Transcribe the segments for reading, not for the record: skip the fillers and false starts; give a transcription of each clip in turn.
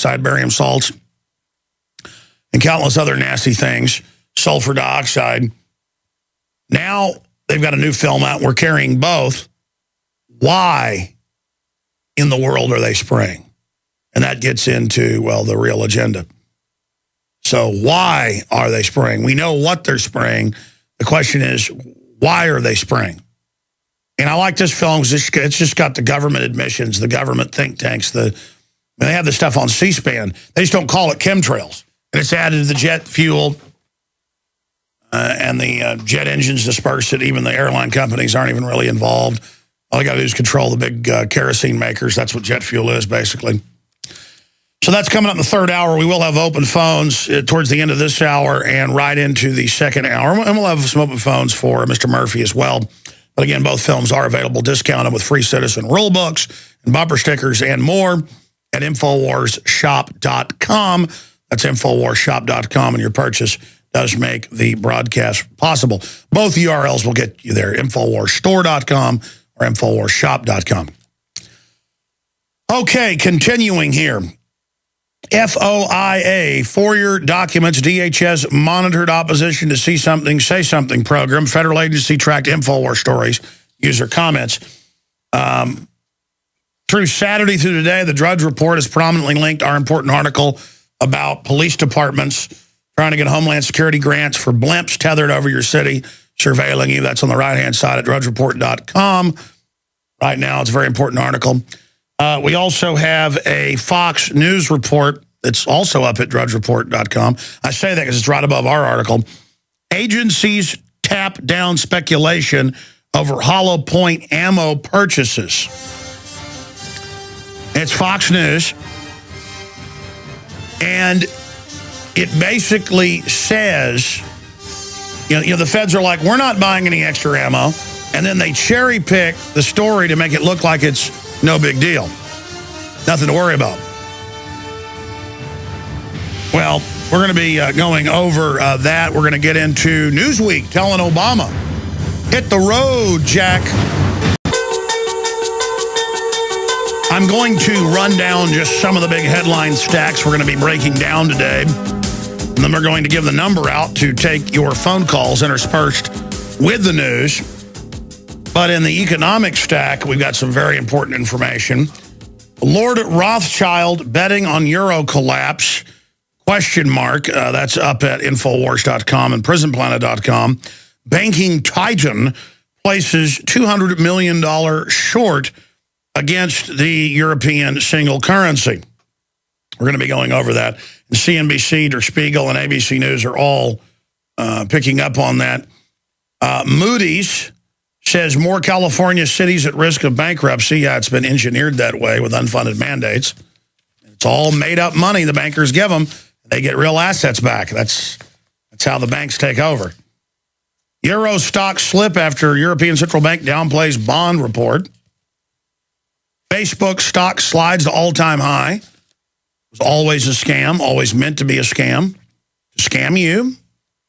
dioxide, barium salts, and countless other nasty things, sulfur dioxide. Now they've got a new film out. We're carrying both. Why in the world are they spraying? And that gets into, well, the real agenda. So why are they spraying? We know what they're spraying. The question is, why are they spraying? And I like this film because it's just got the government admissions, the government think tanks. They have this stuff on C-SPAN. They just don't call it chemtrails. And it's added to the jet fuel and the jet engines disperse it. Even the airline companies aren't even really involved. All they got to do is control the big kerosene makers. That's what jet fuel is, basically. So that's coming up in the third hour. We will have open phones towards the end of this hour and right into the second hour. And we'll have some open phones for Mr. Murphy as well. But again, both films are available, discounted with free citizen rule books and bumper stickers and more at InfoWarsShop.com. That's InfoWarsShop.com, and your purchase does make the broadcast possible. Both URLs will get you there, InfoWarsStore.com or InfoWarsShop.com. Okay, continuing here. FOIA, FOIA documents, DHS monitored opposition to See Something, Say Something program. Federal agency tracked InfoWars stories, user comments. Through Saturday through today, the Drudge Report has prominently linked our important article about police departments trying to get Homeland Security grants for blimps tethered over your city, surveilling you. That's on the right-hand side at drudgereport.com. Right now, it's a very important article. We also have a Fox News report that's also up at drudgereport.com. I say that because it's right above our article. Agencies tap down speculation over hollow point ammo purchases. It's Fox News. And it basically says, you know, the feds are like, we're not buying any extra ammo. And then they cherry pick the story to make it look like it's no big deal. Nothing to worry about. Well, we're going to be going over that. We're going to get into Newsweek telling Obama, hit the road, Jack. I'm going to run down just some of the big headline stacks we're going to be breaking down today. And then we're going to give the number out to take your phone calls interspersed with the news. But in the economic stack, we've got some very important information. Lord Rothschild betting on euro collapse, ? That's up at Infowars.com and Prisonplanet.com. Banking titan places $200 million short against the European single currency. We're going to be going over that. And CNBC, Der Spiegel, and ABC News are all picking up on that. Moody's says more California cities at risk of bankruptcy. Yeah, it's been engineered that way with unfunded mandates. It's all made-up money the bankers give them. They get real assets back. That's how the banks take over. Euro stock slip after European Central Bank downplays bond report. Facebook stock slides to all-time high. It was always a scam, always meant to be a scam. To scam you.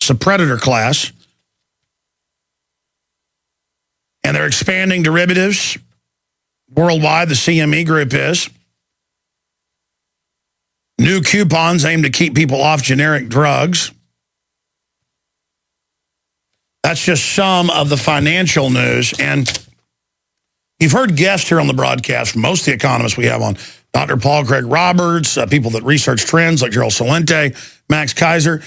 It's a predator class. And they're expanding derivatives worldwide, the CME group is. New coupons aim to keep people off generic drugs. That's just some of the financial news. And you've heard guests here on the broadcast from most of the economists we have on. Dr. Paul Craig Roberts, people that research trends like Gerald Celente, Max Kaiser.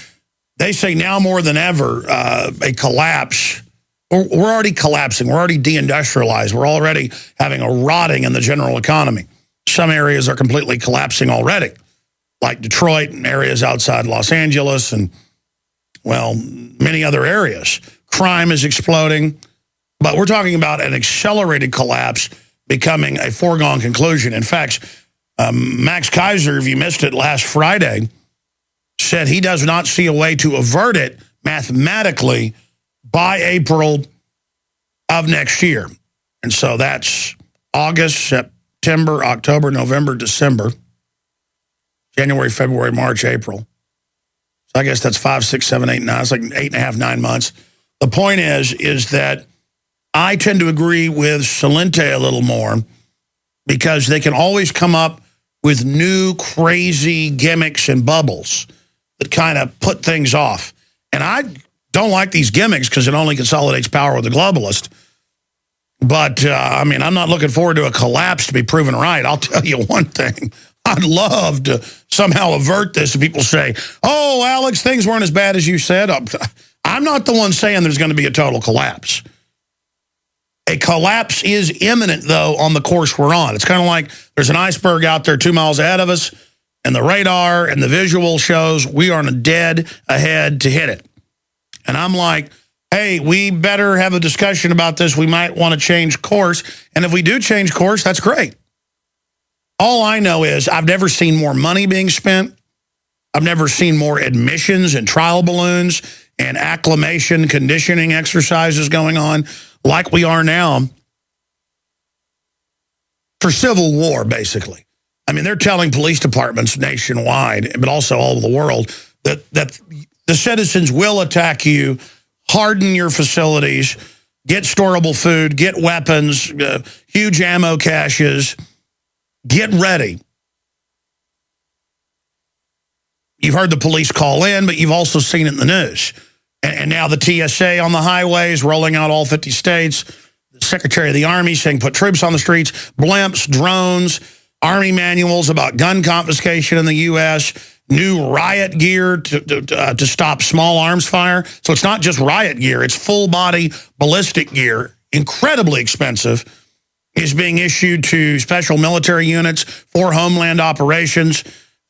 They say now more than ever, a collapse. We're already collapsing. We're already deindustrialized. We're already having a rotting in the general economy. Some areas are completely collapsing already, like Detroit and areas outside Los Angeles and, well, many other areas. Crime is exploding. But we're talking about an accelerated collapse becoming a foregone conclusion. In fact, Max Kaiser, if you missed it last Friday, said he does not see a way to avert it mathematically by April of next year. And so that's August, September, October, November, December, January, February, March, April. So I guess that's 5, 6, 7, 8, 9. It's like 8.5, 9 months. The point is that I tend to agree with Celente a little more because they can always come up with new crazy gimmicks and bubbles that kind of put things off. And I don't like these gimmicks because it only consolidates power with the globalist. But, I mean, I'm not looking forward to a collapse to be proven right. I'll tell you one thing. I'd love to somehow avert this and people say, oh, Alex, things weren't as bad as you said. I'm not the one saying there's going to be a total collapse. A collapse is imminent, though, on the course we're on. It's kind of like there's an iceberg out there 2 miles ahead of us, and the radar and the visual shows we are on a dead ahead to hit it. And I'm like, hey, we better have a discussion about this. We might want to change course. And if we do change course, that's great. All I know is I've never seen more money being spent. I've never seen more admissions and trial balloons and acclimation conditioning exercises going on like we are now for civil war, basically. I mean, they're telling police departments nationwide, but also all over the world, that the citizens will attack you, harden your facilities, get storable food, get weapons, huge ammo caches, get ready. You've heard the police call in, but you've also seen it in the news. And now the TSA on the highways, rolling out all 50 states. The Secretary of the Army saying put troops on the streets, blimps, drones, Army manuals about gun confiscation in the U.S., new riot gear to stop small arms fire. So it's not just riot gear, it's full-body ballistic gear, incredibly expensive, is being issued to special military units for homeland operations.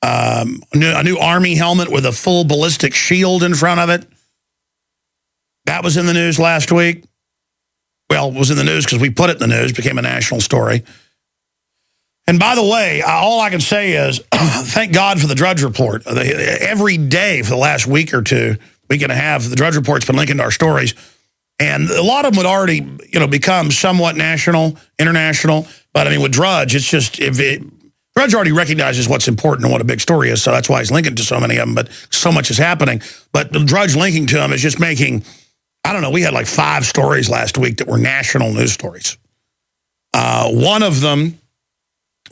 A new Army helmet with a full ballistic shield in front of it. That was in the news last week. Well, it was in the news because we put it in the news, became a national story. And by the way, all I can say is, thank God for the Drudge Report. Every day for the last week or two, week and a half, the Drudge Report's been linking to our stories. And a lot of them would already, become somewhat national, international. But I mean, with Drudge, it's just, Drudge already recognizes what's important and what a big story is, so that's why he's linking to so many of them, but so much is happening. But the Drudge linking to them is just making, I don't know, we had like 5 stories last week that were national news stories. One of them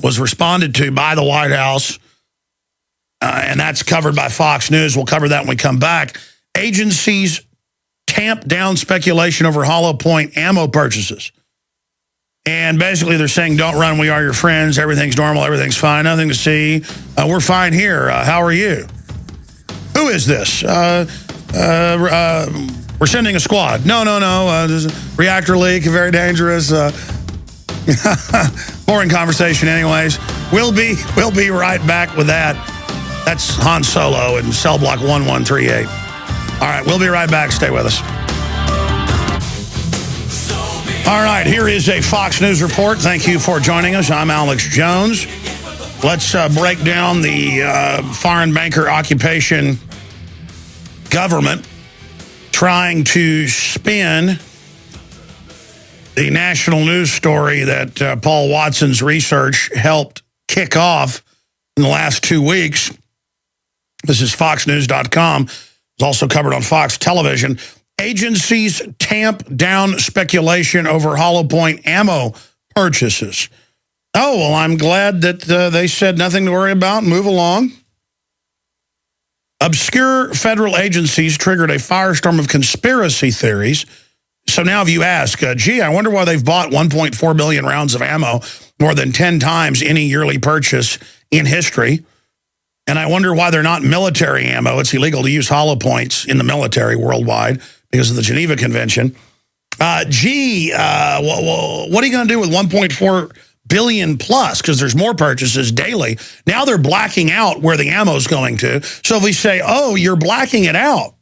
was responded to by the White House, and that's covered by Fox News. We'll cover that when we come back. Agencies tamp down speculation over hollow point ammo purchases. And basically they're saying, don't run, we are your friends, everything's normal, everything's fine, nothing to see. We're fine here. How are you? Who is this? We're sending a squad. No. There's a reactor leak, very dangerous. Boring conversation anyways. We'll be right back with that. That's Han Solo in cell block 1138. All right, we'll be right back. Stay with us. All right, here is a Fox News report. Thank you for joining us. I'm Alex Jones. Let's break down the foreign banker occupation government trying to spin the national news story that Paul Watson's research helped kick off in the last 2 weeks. This is foxnews.com. It's also covered on Fox Television. Agencies tamp down speculation over hollow point ammo purchases. Oh, well, I'm glad that they said nothing to worry about. Move along. Obscure federal agencies triggered a firestorm of conspiracy theories. So now if you ask, gee, I wonder why they've bought 1.4 billion rounds of ammo, more than 10 times any yearly purchase in history. And I wonder why they're not military ammo. It's illegal to use hollow points in the military worldwide because of the Geneva Convention. What are you going to do with 1.4 billion plus? Because there's more purchases daily. Now they're blacking out where the ammo's going to. So if we say, oh, you're blacking it out,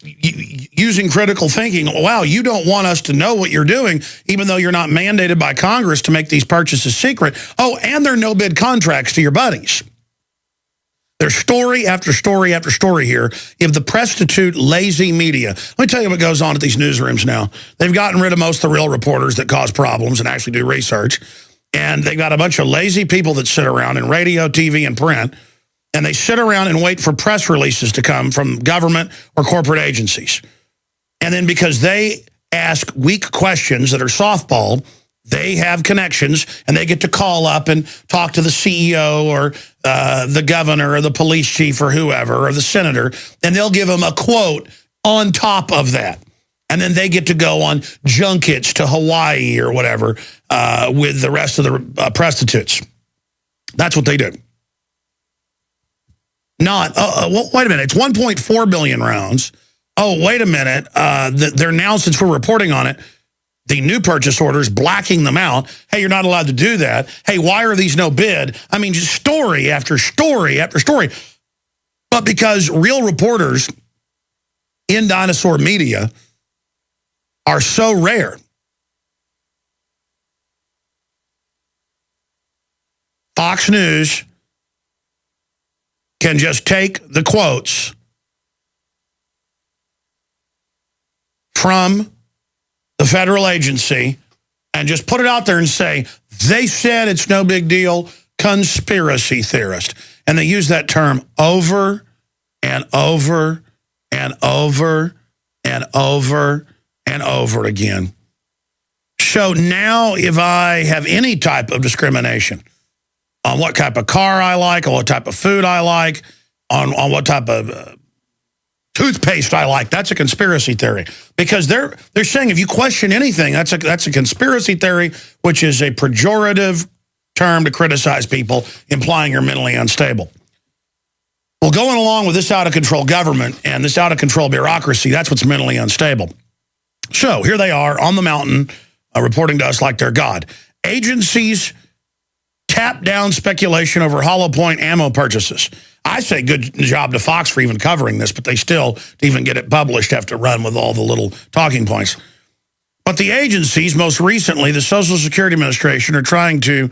using critical thinking, wow, you don't want us to know what you're doing, even though you're not mandated by Congress to make these purchases secret. Oh, and they're no-bid contracts to your buddies. There's story after story after story here. You have the prostitute, lazy media. Let me tell you what goes on at these newsrooms now. They've gotten rid of most of the real reporters that cause problems and actually do research. And they've got a bunch of lazy people that sit around in radio, TV, and print. And they sit around and wait for press releases to come from government or corporate agencies. And then because they ask weak questions that are softball, they have connections, and they get to call up and talk to the CEO or the governor or the police chief or whoever or the senator, and they'll give them a quote on top of that. And then they get to go on junkets to Hawaii or whatever with the rest of the prostitutes. That's what they do. Not, well, wait a minute, it's 1.4 billion rounds. Oh, wait a minute, they're now, since we're reporting on it, the new purchase orders blacking them out. Hey, you're not allowed to do that. Hey, why are these no bid? I mean, just story after story after story. But because real reporters in dinosaur media are so rare, Fox News can just take the quotes from the federal agency and just put it out there and say, they said it's no big deal, conspiracy theorist. And they use that term over and over and over and over and over again. So now if I have any type of discrimination on what type of car I like, on what type of food I like, on what type of toothpaste I like, that's a conspiracy theory. Because they're saying if you question anything, that's a conspiracy theory, which is a pejorative term to criticize people, implying you're mentally unstable. Well, going along with this out-of-control government and this out-of-control bureaucracy, that's what's mentally unstable. So here they are on the mountain reporting to us like they're God. Agencies tap down speculation over hollow point ammo purchases. I say good job to Fox for even covering this, but they still, to even get it published, have to run with all the little talking points. But the agencies, most recently the Social Security Administration, are trying to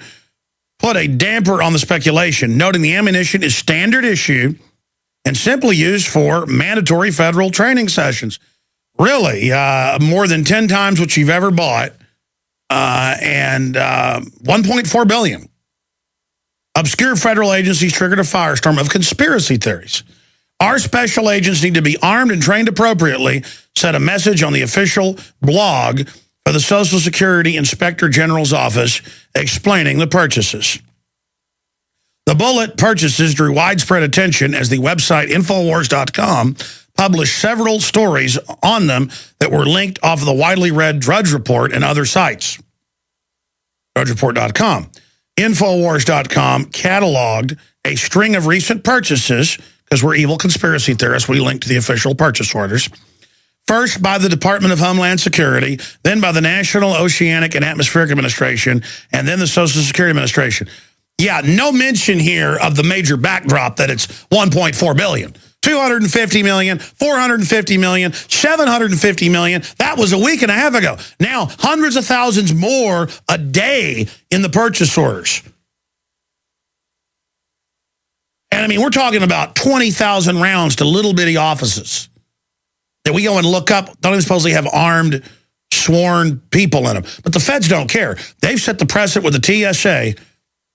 put a damper on the speculation, noting the ammunition is standard issue and simply used for mandatory federal training sessions. Really, more than 10 times what you've ever bought, and $1.4 billion. Obscure federal agencies triggered a firestorm of conspiracy theories. Our special agents need to be armed and trained appropriately, said a message on the official blog for the Social Security Inspector General's office explaining the purchases. The bullet purchases drew widespread attention as the website Infowars.com published several stories on them that were linked off of the widely read Drudge Report and other sites. DrudgeReport.com. Infowars.com cataloged a string of recent purchases, because we're evil conspiracy theorists, we link to the official purchase orders. First by the Department of Homeland Security, then by the National Oceanic and Atmospheric Administration, and then the Social Security Administration. Yeah, no mention here of the major backdrop that it's $1.4 billion. 250 million, 450 million, 750 million. That was a week and a half ago. Now, hundreds of thousands more a day in the purchase orders. And I mean, we're talking about 20,000 rounds to little bitty offices that we go and look up, don't even supposedly have armed, sworn people in them. But the feds don't care. They've set the precedent with the TSA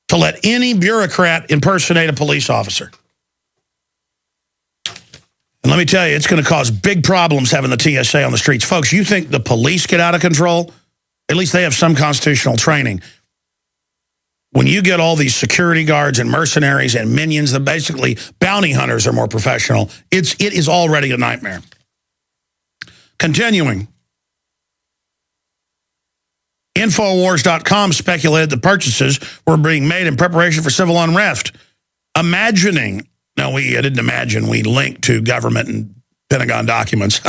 to let any bureaucrat impersonate a police officer. And let me tell you, it's going to cause big problems having the TSA on the streets. Folks, you think the police get out of control? At least they have some constitutional training. When you get all these security guards and mercenaries and minions, that basically bounty hunters are more professional, it is already a nightmare. Continuing. Infowars.com speculated the purchases were being made in preparation for civil unrest. Imagining... No, I didn't imagine. We linked to government and Pentagon documents.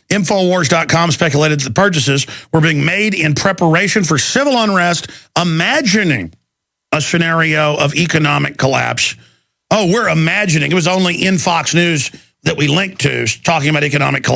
Infowars.com speculated that the purchases were being made in preparation for civil unrest, imagining a scenario of economic collapse. Oh, we're imagining. It was only in Fox News that we linked to talking about economic collapse.